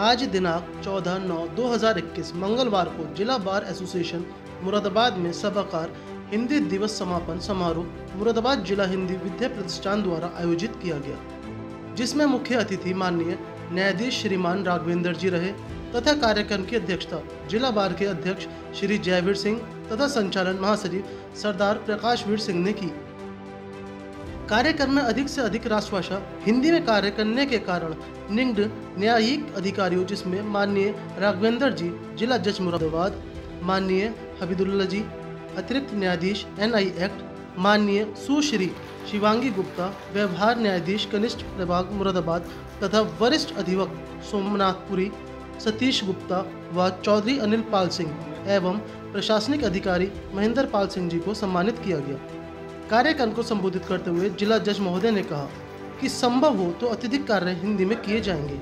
आज दिनांक 14/9/2021 मंगलवार को जिला बार एसोसिएशन मुरादाबाद में सभाकार हिंदी दिवस समापन समारोह मुरादाबाद जिला हिंदी विद्या प्रतिष्ठान द्वारा आयोजित किया गया, जिसमें मुख्य अतिथि माननीय न्यायाधीश श्रीमान राघवेंद्र जी रहे तथा कार्यक्रम की अध्यक्षता जिला बार के अध्यक्ष श्री जयवीर सिंह तथा संचालन महासचिव सरदार प्रकाशवीर सिंह ने की। कार्यक्रम में अधिक से अधिक राष्ट्रभाषा हिंदी में कार्य करने के कारण निम्न न्यायिक अधिकारियों, जिसमें माननीय राघवेंद्र जी जिला जज मुरादाबाद, माननीय हबीदुल्ला जी अतिरिक्त न्यायाधीश NI एक्ट, माननीय सुश्री शिवांगी गुप्ता व्यवहार न्यायाधीश कनिष्ठ प्रभाग मुरादाबाद तथा वरिष्ठ अधिवक्ता सोमनाथपुरी सतीश गुप्ता व चौधरी अनिल पाल सिंह एवं प्रशासनिक अधिकारी महेंद्र पाल सिंह जी को सम्मानित किया गया। कार्यक्रम को संबोधित करते हुए जिला जज महोदय ने कहा कि संभव हो तो अत्यधिक कार्य हिंदी में किए जाएंगे।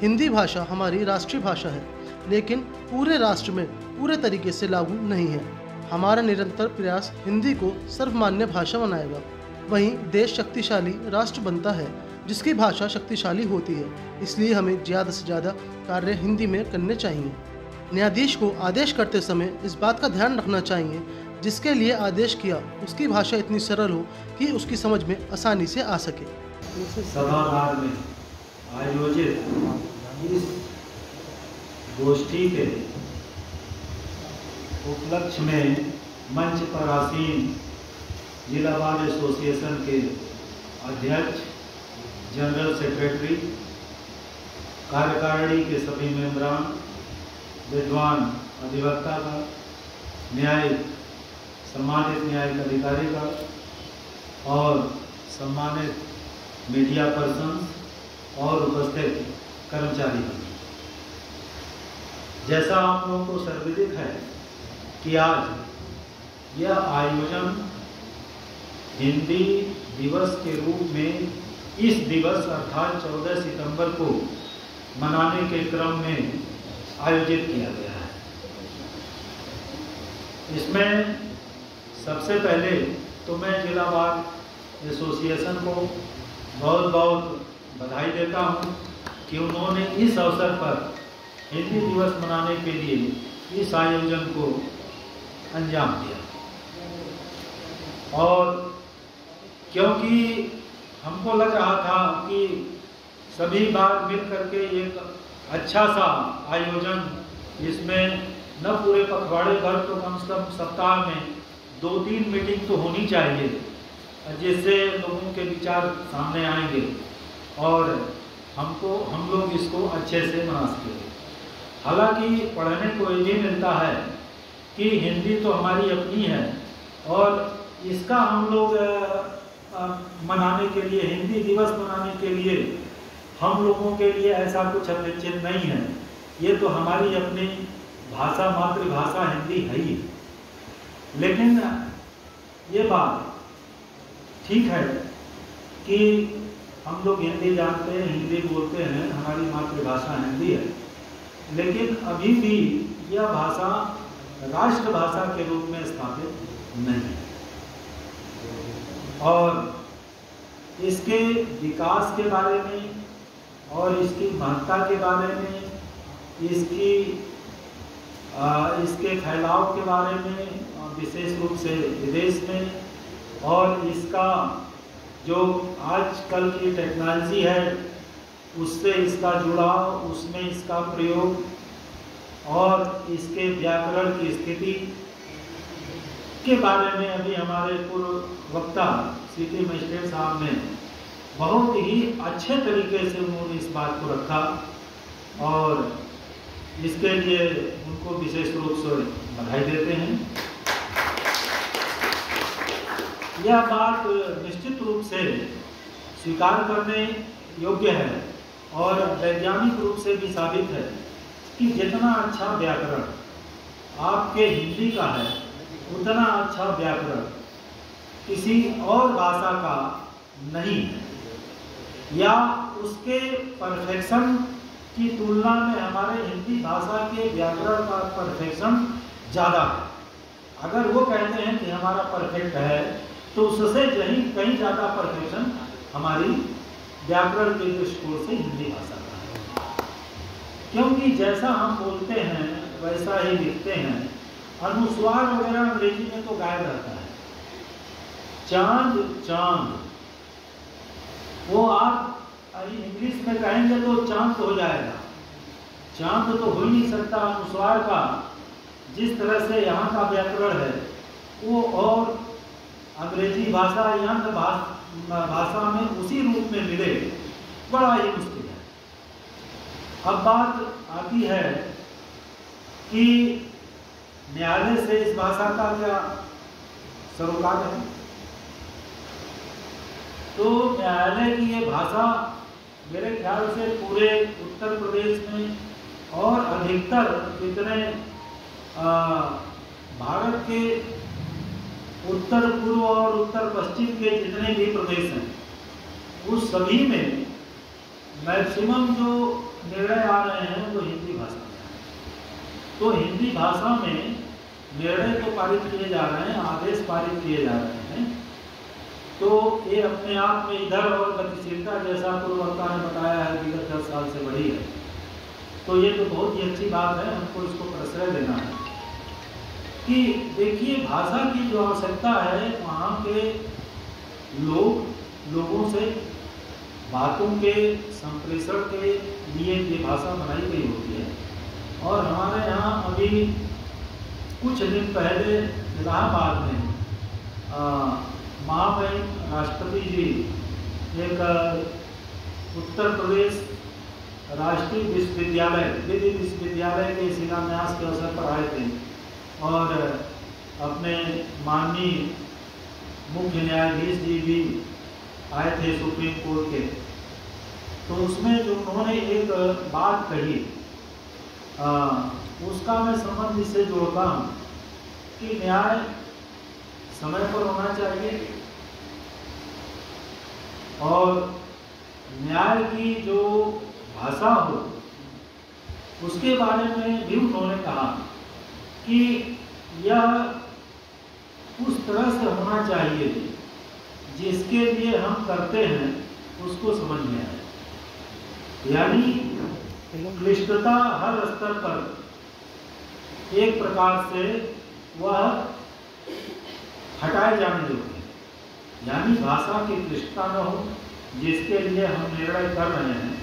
हिंदी भाषा हमारी राष्ट्रीय भाषा है, लेकिन पूरे राष्ट्र में पूरे तरीके से लागू नहीं है। हमारा निरंतर प्रयास हिंदी को सर्वमान्य भाषा बनाएगा। वहीं देश शक्तिशाली राष्ट्र बनता है जिसकी भाषा शक्तिशाली होती है, इसलिए हमें ज़्यादा से ज़्यादा कार्य हिंदी में करने चाहिए। न्यायाधीश को आदेश करते समय इस बात का ध्यान रखना चाहिए जिसके लिए आदेश किया उसकी भाषा इतनी सरल हो कि उसकी समझ में आसानी से आ सके। सभागार में आयोजित इस गोष्ठी के उपलक्ष्य में मंच पर आसीन जिला बार एसोसिएशन के अध्यक्ष, जनरल सेक्रेटरी, कार्यकारिणी के सभी मेंबरान, विद्वान अधिवक्ता का, न्यायिक सम्मानित न्यायिक अधिकारी का और सम्मानित मीडिया पर्सन्स और उपस्थित कर्मचारी का, जैसा आप लोगों को सर्वविदित है कि आज यह आयोजन हिंदी दिवस के रूप में इस दिवस अर्थात 14 सितंबर को मनाने के क्रम में आयोजित किया गया है। इसमें सबसे पहले तो मैं जिला बार एसोसिएशन को बहुत बहुत बधाई देता हूं कि उन्होंने इस अवसर पर हिंदी दिवस मनाने के लिए इस आयोजन को अंजाम दिया। और क्योंकि हमको लग रहा था कि सभी बार मिल करके एक अच्छा सा आयोजन, इसमें न पूरे पखवाड़े भर तो कम से कम सप्ताह में 2-3 मीटिंग तो होनी चाहिए, जिससे लोगों के विचार सामने आएंगे और हम लोग इसको अच्छे से मना सकेंगे। हालांकि पढ़ने को ये भी मिलता है कि हिंदी तो हमारी अपनी है और इसका हम लोग मनाने के लिए, हिंदी दिवस मनाने के लिए हम लोगों के लिए ऐसा कुछ अपेक्षित नहीं है। ये तो हमारी अपनी भाषा, मातृभाषा हिंदी है ही। लेकिन ये बात ठीक है कि हम लोग हिंदी जानते हैं, हिंदी बोलते हैं, हमारी मातृभाषा हिंदी है, लेकिन अभी भी यह भाषा राष्ट्रभाषा के रूप में स्थापित नहीं है। और इसके विकास के बारे में और इसकी महत्ता के बारे में, इसके फैलाव के बारे में विशेष रूप से विदेश में, और इसका जो आजकल की टेक्नोलॉजी है उससे इसका जुड़ाव, उसमें इसका प्रयोग और इसके व्याकरण की स्थिति के बारे में अभी हमारे पूर्व वक्ता सिटी मजिस्ट्रेट साहब ने बहुत ही अच्छे तरीके से उन्होंने इस बात को रखा और इसके लिए उनको विशेष रूप से बधाई देते हैं। यह बात निश्चित रूप से स्वीकार करने योग्य है और वैज्ञानिक रूप से भी साबित है कि जितना अच्छा व्याकरण आपके हिंदी का है, उतना अच्छा व्याकरण किसी और भाषा का नहीं है, या उसके परफेक्शन की तुलना में हमारे हिंदी भाषा के व्याकरण का परफेक्शन ज़्यादा है। अगर वो कहते हैं कि हमारा परफेक्ट है तो उससे कहीं ज़्यादा परफेक्शन हमारी व्याकरण के दृष्टिकोण से हिंदी भाषा का है। क्योंकि जैसा हम बोलते हैं वैसा ही लिखते हैं। अनुस्वार वगैरह अंग्रेजी में तो गायब रहता है। चांद चांद, वो आप इंग्लिश में कहेंगे तो चांद हो जाएगा, चांद तो हो ही नहीं सकता। अनुस्वार का जिस तरह से यहाँ का व्याकरण है वो और अंग्रेजी भाषा यंत्र भाषा में उसी रूप में मिले, बड़ा ही मुश्किल है। अब बात आती है कि न्यायालय से इस भाषा का क्या सरोकार है। तो न्यायालय की ये भाषा मेरे ख्याल से पूरे उत्तर प्रदेश में और अधिकतर जितने भारत के उत्तर पूर्व और उत्तर पश्चिम के जितने भी प्रदेश हैं उस सभी में मैक्सिमम जो निर्णय आ रहे हैं वो हिंदी भाषा में है। तो हिंदी भाषा में निर्णय तो पारित किए जा रहे हैं, आदेश पारित किए जा रहे हैं। तो ये अपने आप में इधर और गतिशीलता जैसा पूर्ववक्ता ने बताया है विगत 10 साल से बढ़ी है। तो ये तो बहुत ही अच्छी बात है, हमको इसको प्रश्रय देना है कि देखिए भाषा की जो आवश्यकता है वहाँ के लोगों से बातों के संप्रेषण के लिए ये भाषा बनाई गई होती है। और हमारे यहाँ अभी कुछ दिन पहले इलाहाबाद में महामहिम राष्ट्रपति जी एक उत्तर प्रदेश राष्ट्रीय विश्वविद्यालय दिल्ली विश्वविद्यालय के शिलान्यास के अवसर पर आए थे और अपने माननीय मुख्य न्यायाधीश जी भी आए थे सुप्रीम कोर्ट के। तो उसमें जो उन्होंने एक बात कही उसका मैं संबंध इससे जोड़ता हूँ कि न्याय समय पर होना चाहिए और न्याय की जो भाषा हो उसके बारे में भी उन्होंने कहा कि यह उस तरह से होना चाहिए जिसके लिए हम करते हैं उसको समझ में आए। यानी क्लिष्टता हर स्तर पर एक प्रकार से वह हटाए जाने योग्य है। यानी भाषा की क्लिष्टता न हो, जिसके लिए हम निर्णय कर रहे हैं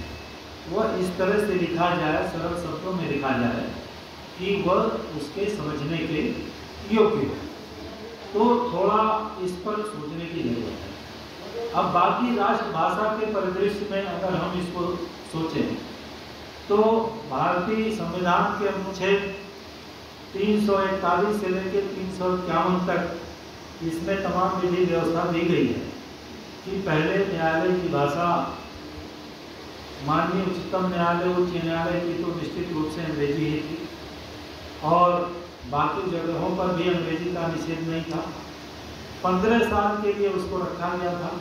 वह इस तरह से लिखा जाए, सरल शब्दों में लिखा जाए कि वह उसके समझने के योग्य है। तो थोड़ा इस पर सोचने की जरूरत है। अब बाकी राष्ट्रभाषा के परिदृश्य में अगर हम इसको सोचें तो भारतीय संविधान के अनुच्छेद 341 से लेकर 351 तक इसमें तमाम विधि व्यवस्था दी गई है कि पहले न्यायालय की भाषा माननीय उच्चतम न्यायालय उच्च न्यायालय की तो निश्चित रूप से अंग्रेजी ही थी और बाकी जगहों पर भी अंग्रेजी का निषेध नहीं था। 15 साल के लिए उसको रखा गया था।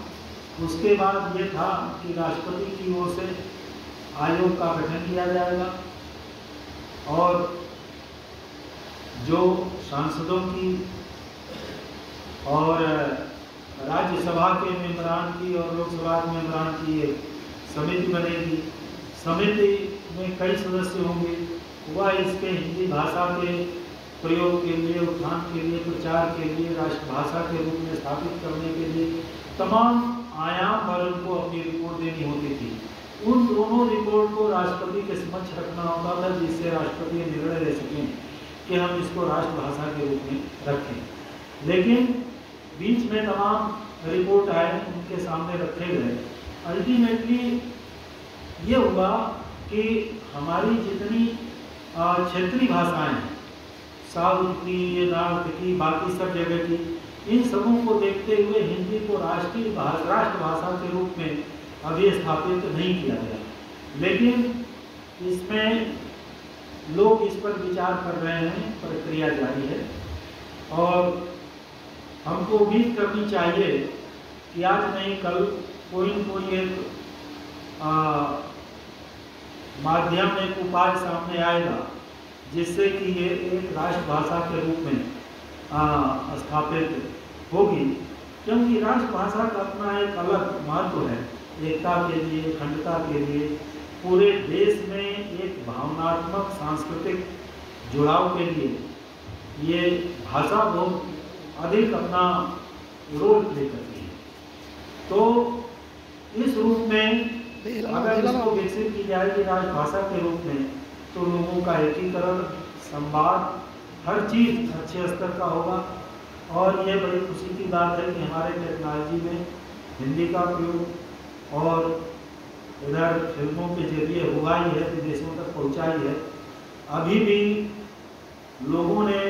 उसके बाद ये था कि राष्ट्रपति की ओर से आयोग का गठन किया जाएगा और जो सांसदों की और राज्यसभा के मेंबरान की और लोकसभा के मेंबरान की एक समिति बनेगी। समिति में कई सदस्य होंगे। वह इसके हिंदी भाषा के प्रयोग के लिए, उत्थान के लिए, प्रचार के लिए, राष्ट्रभाषा के रूप में स्थापित करने के लिए तमाम आयाम पर उनको अपनी रिपोर्ट देनी होती थी। उन दोनों रिपोर्ट को राष्ट्रपति के समक्ष रखना होता था जिससे राष्ट्रपति निर्णय ले सकें कि हम इसको राष्ट्रभाषा के रूप में रखें। लेकिन बीच में तमाम रिपोर्ट आए, उनके सामने रखे गए। अल्टीमेटली ये हुआ कि हमारी जितनी क्षेत्रीय भाषाएं हैं, साउथ की, नॉर्थ की, बाकी सब जगह की, इन सबों को देखते हुए हिंदी को राष्ट्रभाषा के रूप में अभी स्थापित नहीं किया गया। लेकिन इसमें लोग इस पर विचार कर रहे हैं, प्रक्रिया जारी है और हमको उम्मीद करनी चाहिए कि आज नहीं कल कोई न कोई एक माध्यम, एक उपाय सामने आएगा जिससे कि ये एक राष्ट्रभाषा के रूप में स्थापित होगी। क्योंकि राष्ट्रभाषा का अपना एक अलग महत्व है, एकता के लिए, अखंडता के लिए, पूरे देश में एक भावनात्मक सांस्कृतिक जुड़ाव के लिए ये भाषा बहुत अधिक अपना रोल प्ले करती है। तो इस रूप में अगर इसको विकसित की जाएगी राजभाषा के रूप में, तो लोगों का एकीकरण, संवाद, हर चीज़ अच्छे स्तर का होगा। और ये बड़ी खुशी की बात है कि हमारे टेक्नोलॉजी में हिंदी का प्रयोग और इधर फिल्मों के जरिए हुआ ही है, विदेशों तक पहुँचाई है। अभी भी लोगों ने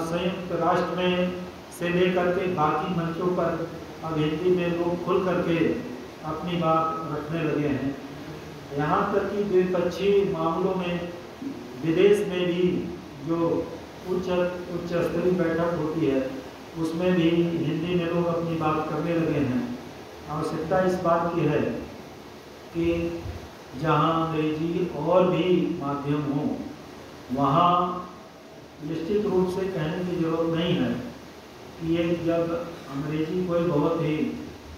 संयुक्त राष्ट्र में से लेकर के बाकी मंचों पर अब हिंदी में लोग खुल करके अपनी बात रखने लगे हैं। यहाँ तक कि द्विपक्षीय मामलों में विदेश में भी जो उच्च स्तरीय बैठक होती है, उसमें भी हिंदी में लोग अपनी बात करने लगे हैं। आवश्यकता इस बात की है कि जहाँ अंग्रेजी और भी माध्यम हो, वहाँ निश्चित रूप से कहने की जरूरत नहीं है कि ये जब अंग्रेजी कोई बहुत ही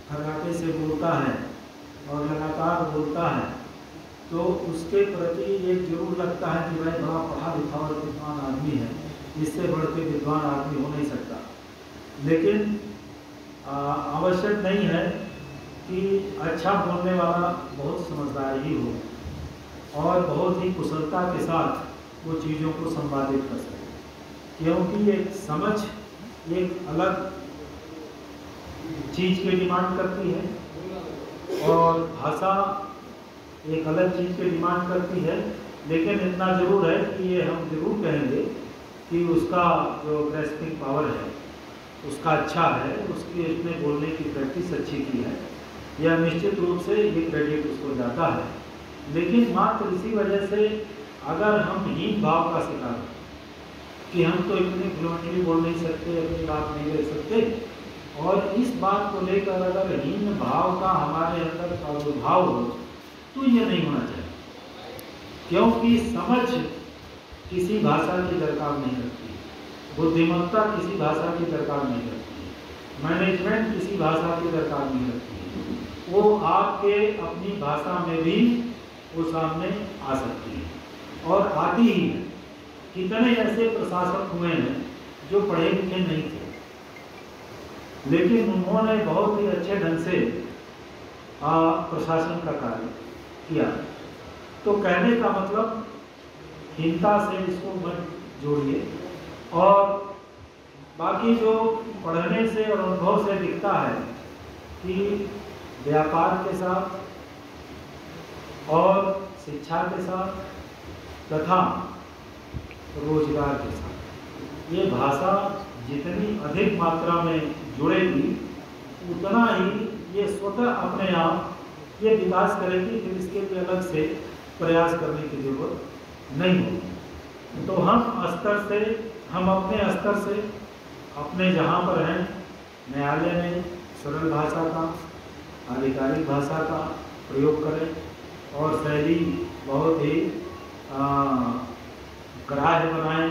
खराटे से बोलता है और लगातार बोलता है, तो उसके प्रति एक जरूर लगता है कि भाई बड़ा पढ़ा लिखा और विद्वान आदमी है, इससे बढ़ के विद्वान आदमी हो नहीं सकता। लेकिन आवश्यक नहीं है कि अच्छा बोलने वाला बहुत समझदार ही हो और बहुत ही कुशलता के साथ वो चीज़ों को संपादित कर सके, क्योंकि एक समझ एक अलग चीज़ की डिमांड करती है और भाषा एक अलग चीज़ की डिमांड करती है। लेकिन इतना ज़रूर है कि ये हम जरूर कहेंगे कि उसका जो ग्रेस्पिंग पावर है उसका अच्छा है, उसकी उसने बोलने की प्रैक्टिस अच्छी की है, यह निश्चित रूप से ये क्रेडिट उसको जाता है। लेकिन मात्र इसी वजह से अगर हम हीन भाव का शिकार कि हम तो इतने फ्लुएंटली बोल नहीं सकते, अपनी बात नहीं ले सकते, और इस बात को लेकर अगर हीन भाव का हमारे अंदर प्रादुर्भाव हो, तो ये नहीं होना चाहिए। क्योंकि समझ किसी भाषा की दरकार नहीं रखती, बुद्धिमत्ता किसी भाषा की दरकार नहीं रखती, मैनेजमेंट किसी भाषा की दरकार नहीं रखती। वो आपके अपनी भाषा में भी वो सामने आ सकती है और आती ही है। कितने ऐसे प्रशासक हुए हैं जो पढ़े लिखे नहीं थे, लेकिन उन्होंने बहुत ही अच्छे ढंग से प्रशासन का कार्य किया। तो कहने का मतलब हीनता से इसको मत जोड़िए, और बाकी जो पढ़ने से और अनुभव से दिखता है कि व्यापार के साथ और शिक्षा के साथ तथा रोजगार के साथ ये भाषा जितनी अधिक मात्रा में जुड़ेगी, उतना ही ये स्वतः अपने आप ये विकास करेगी। फिर इसके लिए अलग से प्रयास करने की जरूरत नहीं होगी। तो हम अपने स्तर से अपने जहाँ पर हैं न्यायालय में सरल भाषा का, आधिकारिक भाषा का प्रयोग करें और शैली बहुत ही ग्राह्य बनाएं,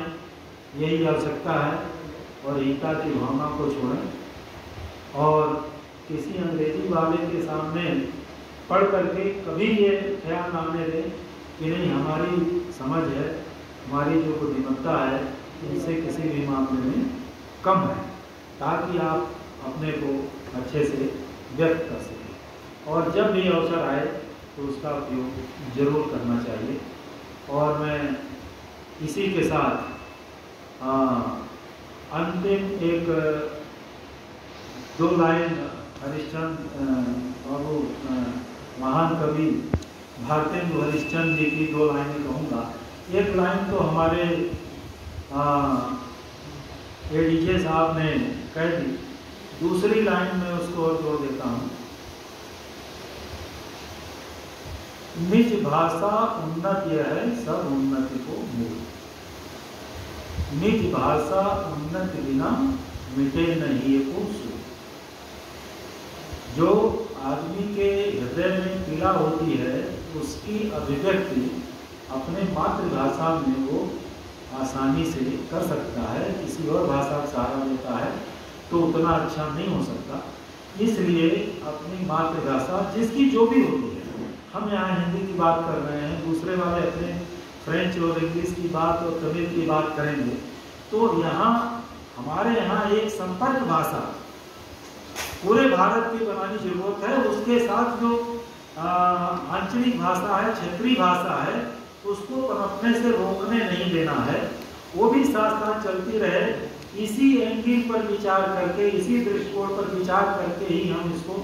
यही आवश्यकता है। और हिंसा की भावना को छोड़ें और किसी अंग्रेजी वाले के सामने पढ़ करके कभी ये ख्याल ना आने दें कि नहीं हमारी समझ है, हमारी जो बुद्धिमत्ता है इससे किसी भी मामले में कम है, ताकि आप अपने को अच्छे से व्यक्त कर सकें। और जब भी अवसर आए तो उसका उपयोग जरूर करना चाहिए। और मैं इसी के साथ अंतिम एक 2 लाइन हरिश्चंद्र बाबू महान कवि भारतेंदु हरिश्चंद्र जी की 2 लाइनें कहूँगा। एक लाइन तो हमारे एडीजे साहब ने कह दी, दूसरी लाइन में उसको और जोड़ देता हूँ। निज भाषा उन्नति है सब उन्नति को मूल, निज भाषा उन्नति बिना मिटे नहीं को सुख। जो आदमी के हृदय में पीड़ा होती है उसकी अभिव्यक्ति अपने मातृभाषा में वो आसानी से कर सकता है, किसी और भाषा का सहारा लेता है तो उतना अच्छा नहीं हो सकता। इसलिए अपनी मातृभाषा जिसकी जो भी होती है, हम यहाँ हिंदी की बात कर रहे हैं, दूसरे वाले अपने फ्रेंच और इंग्लिश की बात और तमिल की बात करेंगे, तो यहाँ हमारे यहाँ एक संपर्क भाषा पूरे भारत की बनानी जरूरत है। उसके साथ जो आंचलिक भाषा है, क्षेत्रीय भाषा है, उसको पनपने से रोकने नहीं देना है, वो भी साथ साथ चलती रहे। इसी एंगल पर विचार करके, इसी दृष्टिकोण पर विचार करके ही हम इसको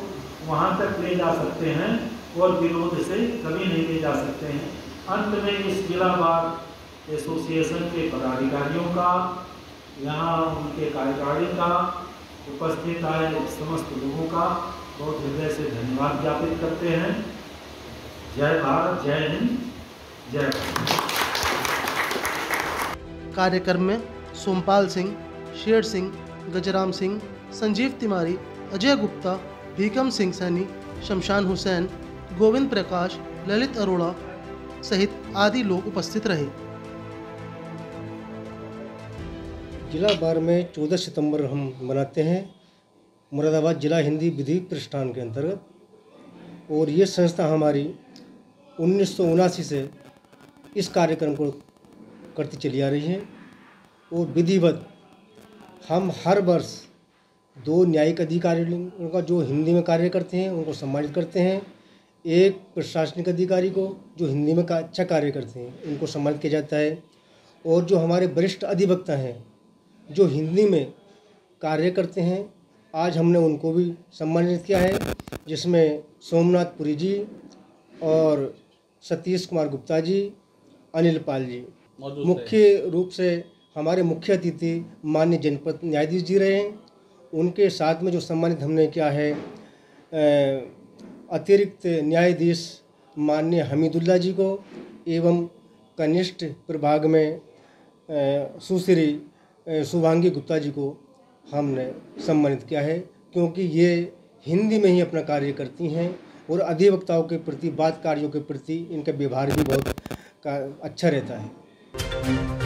वहाँ तक ले जा सकते हैं और विरोध से कभी नहीं ले जा सकते हैं। अंत में इस जिला बार एसोसिएशन के पदाधिकारियों का, यहाँ उनके कार्यकारिणी का, उपस्थित आए समस्त लोगों का बहुत हृदय से धन्यवाद ज्ञापित करते हैं। जय भारत, जय हिंद, जय भारत। कार्यक्रम में सोमपाल सिंह, शेर सिंह, गजराम सिंह, संजीव तिवारी, अजय गुप्ता, भीकम सिंह सैनी, शमशान हुसैन, गोविंद प्रकाश, ललित अरोड़ा सहित आदि लोग उपस्थित रहे। जिला बार में 14 सितंबर हम मनाते हैं मुरादाबाद जिला हिंदी विधि प्रतिष्ठान के अंतर्गत, और ये संस्था हमारी 1979 से इस कार्यक्रम को करती चली आ रही है। और विधिवत हम हर वर्ष 2 न्यायिक अधिकारियों का जो हिंदी में कार्य करते हैं उनको सम्मानित करते हैं, एक प्रशासनिक अधिकारी को जो हिंदी में अच्छा कार्य करते हैं उनको सम्मानित किया जाता है, और जो हमारे वरिष्ठ अधिवक्ता हैं जो हिंदी में कार्य करते हैं आज हमने उनको भी सम्मानित किया है, जिसमें सोमनाथ पुरी जी और सतीश कुमार गुप्ता जी, अनिल पाल जी। मुख्य रूप से हमारे मुख्य अतिथि माननीय जनपद न्यायाधीश जी रहे हैं। उनके साथ में जो सम्मानित हमने किया है अतिरिक्त न्यायाधीश माननीय हमीदुल्ला जी को, एवं कनिष्ठ प्रभाग में सुश्री शुभांगी गुप्ता जी को हमने सम्मानित किया है, क्योंकि ये हिंदी में ही अपना कार्य करती हैं और अधिवक्ताओं के प्रति, बात कार्यों के प्रति इनका व्यवहार भी बहुत अच्छा रहता है।